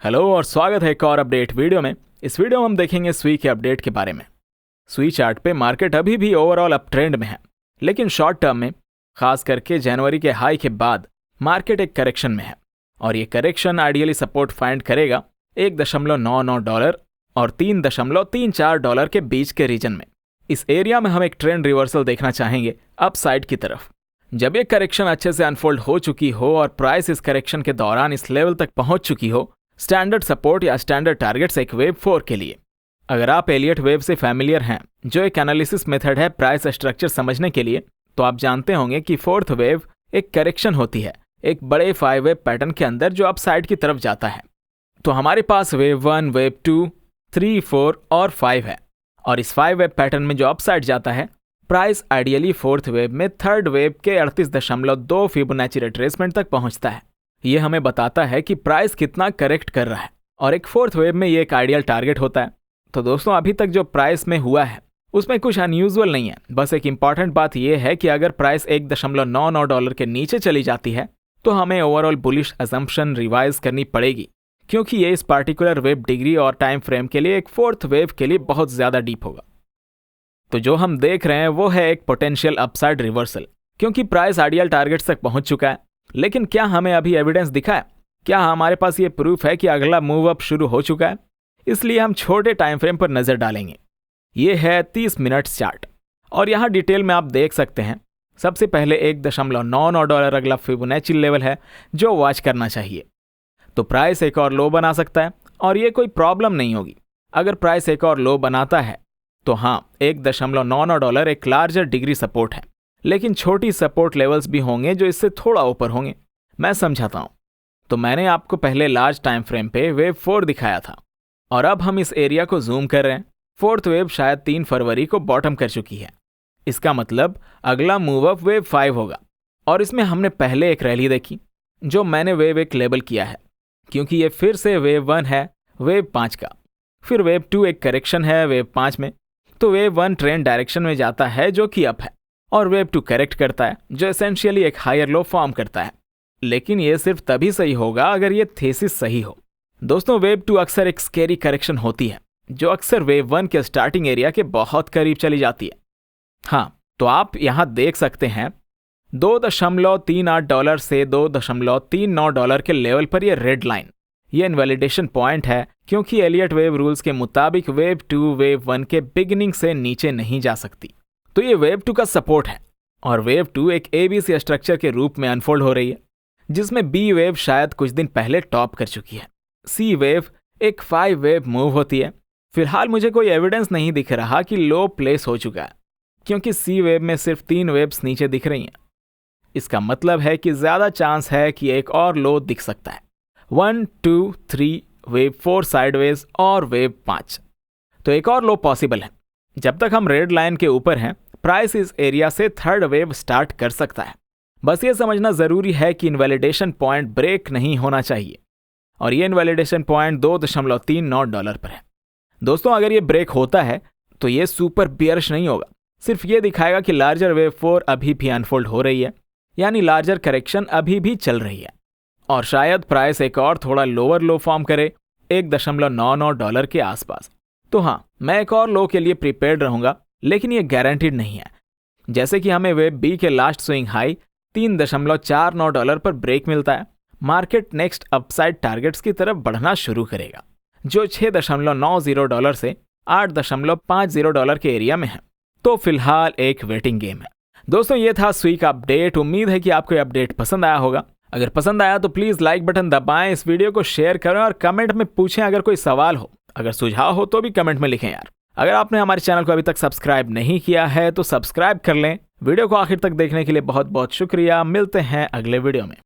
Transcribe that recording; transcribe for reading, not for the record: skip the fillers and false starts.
Hello और स्वागत है एक और अपडेट वीडियो में। इस वीडियो में हम देखेंगे सुई के अपडेट के बारे में। सुई चार्ट पे मार्केट अभी भी ओवरऑल अप ट्रेंड में है, लेकिन शॉर्ट टर्म में खास करके जनवरी के हाई के बाद मार्केट एक करेक्शन में है और ये करेक्शन आइडियली सपोर्ट फाइंड करेगा $1.99 और $3.34 के बीच के रीजन में। इस एरिया में हम एक ट्रेंड रिवर्सल देखना चाहेंगे अपसाइड की तरफ। जब ये करेक्शन अच्छे से अनफोल्ड हो चुकी हो और प्राइस इस करेक्शन के दौरान इस लेवल तक पहुंच चुकी हो, स्टैंडर्ड सपोर्ट या स्टैंडर्ड टारगेट्स एक वेव 4 के लिए। अगर आप एलियट वेव से फैमिलियर हैं, जो एक एनालिसिस मेथड है प्राइस स्ट्रक्चर समझने के लिए, तो आप जानते होंगे कि फोर्थ वेव एक करेक्शन होती है एक बड़े 5 वेव पैटर्न के अंदर जो अपसाइड की तरफ जाता है। तो हमारे पास वेव 1, वेव 2, 3, 4 और 5 है और इस 5 वेव पैटर्न में जो अपसाइड जाता है प्राइस आइडियली फोर्थ वेव में थर्ड वेव के 38.2 फिबोनाची रिट्रेसमेंट तक पहुंचता है। ये हमें बताता है कि प्राइस कितना करेक्ट कर रहा है और एक फोर्थ वेव में ये एक आइडियल टारगेट होता है। तो दोस्तों, अभी तक जो प्राइस में हुआ है उसमें कुछ अनयूजुअल नहीं है। बस एक इंपॉर्टेंट बात यह है कि अगर प्राइस $1.99 के नीचे चली जाती है तो हमें ओवरऑल बुलिश असम्पशन रिवाइज करनी पड़ेगी, क्योंकि ये इस पार्टिकुलर वेव डिग्री और टाइम फ्रेम के लिए एक फोर्थ वेव के लिए बहुत ज्यादा डीप होगा। तो जो हम देख रहे हैं वो है एक पोटेंशियल अपसाइड रिवर्सल, क्योंकि प्राइस आइडियल टारगेट्स तक पहुंच चुका है। लेकिन क्या हमें अभी एविडेंस दिखा है? क्या हमारे पास ये प्रूफ है कि अगला मूव अप शुरू हो चुका है? इसलिए हम छोटे टाइम फ्रेम पर नजर डालेंगे। ये है 30 मिनट्स चार्ट और यहाँ डिटेल में आप देख सकते हैं। सबसे पहले $1.99 अगला फिबोनाची लेवल है जो वॉच करना चाहिए। तो प्राइस एक और लो बना सकता है और ये कोई प्रॉब्लम नहीं होगी। अगर प्राइस एक और लो बनाता है तो हाँ, $1.99 एक लार्जर डिग्री सपोर्ट है, लेकिन छोटी सपोर्ट लेवल्स भी होंगे जो इससे थोड़ा ऊपर होंगे। मैं समझाता हूं। तो मैंने आपको पहले लार्ज टाइम फ्रेम पे वेव 4 दिखाया था और अब हम इस एरिया को जूम कर रहे हैं। फोर्थ वेव शायद 3 फरवरी को बॉटम कर चुकी है। इसका मतलब अगला मूव अप वेव 5 होगा और इसमें हमने पहले एक रैली देखी जो मैंने वेव 1 लेबल किया है, क्योंकि ये फिर से वेव 1 है वेव 5 का। फिर वेव 2 एक करेक्शन है वेव 5 में। तो वेव 1 ट्रेंड डायरेक्शन में जाता है जो कि अप है और वेव 2 करेक्ट करता है जो एसेंशियली एक हायर लो फॉर्म करता है। लेकिन ये सिर्फ तभी सही होगा अगर ये थेसिस सही हो। दोस्तों, वेव 2 अक्सर एक स्केरी करेक्शन होती है जो अक्सर वेव 1 के स्टार्टिंग एरिया के बहुत करीब चली जाती है। हाँ, तो आप यहाँ देख सकते हैं $2.38 से $2.39 के लेवल पर ये रेड लाइन, ये इनवैलिडेशन पॉइंट है, क्योंकि एलियट वेव रूल्स के मुताबिक वेव 2 वेव 1 के बिगिनिंग से नीचे नहीं जा सकती। तो ये वेव 2 का सपोर्ट है और वेव 2 एक ABC स्ट्रक्चर के रूप में अनफोल्ड हो रही है, जिसमें B वेव शायद कुछ दिन पहले टॉप कर चुकी है। C वेव एक 5 वेव मूव होती है। फिलहाल मुझे कोई एविडेंस नहीं दिख रहा कि लो प्लेस हो चुका है, क्योंकि C वेव में सिर्फ 3 वेव्स नीचे दिख रही हैं। इसका मतलब है कि ज्यादा चांस है कि एक और लो दिख सकता है। 1, 2, 3, वेव 4 साइडवेज और वेव 5। तो एक और लो पॉसिबल है। जब तक हम रेड लाइन के ऊपर हैं, प्राइस इस एरिया से थर्ड वेव स्टार्ट कर सकता है। बस ये समझना जरूरी है कि इनवैलिडेशन पॉइंट ब्रेक नहीं होना चाहिए और ये इनवैलिडेशन पॉइंट $2.39 पर है। दोस्तों, अगर ये ब्रेक होता है तो ये सुपर बियरिश नहीं होगा, सिर्फ ये दिखाएगा कि लार्जर वेव 4 अभी भी अनफोल्ड हो रही है, यानी लार्जर करेक्शन अभी भी चल रही है और शायद प्राइस एक और थोड़ा लोअर लो फॉर्म करे $1.99 के आसपास। तो हाँ, मैं एक और लो के लिए प्रिपेयर्ड रहूंगा, लेकिन ये गारंटीड नहीं है। जैसे कि हमें वेव बी के लास्ट स्विंग हाई $3.49 पर ब्रेक मिलता है, मार्केट नेक्स्ट अपसाइड टारगेट्स की तरफ बढ़ना शुरू करेगा जो $6.90 से $8.50 के एरिया में है। तो फिलहाल एक वेटिंग गेम है। दोस्तों, ये था सुई का अपडेट। उम्मीद है कि आपको ये अपडेट पसंद आया होगा। अगर पसंद आया तो प्लीज लाइक बटन दबाएं, इस वीडियो को शेयर करें और कमेंट में पूछें अगर कोई सवाल हो। अगर सुझाव हो तो भी कमेंट में लिखें यार। अगर आपने हमारे चैनल को अभी तक सब्सक्राइब नहीं किया है तो सब्सक्राइब कर लें। वीडियो को आखिर तक देखने के लिए बहुत बहुत शुक्रिया। मिलते हैं अगले वीडियो में।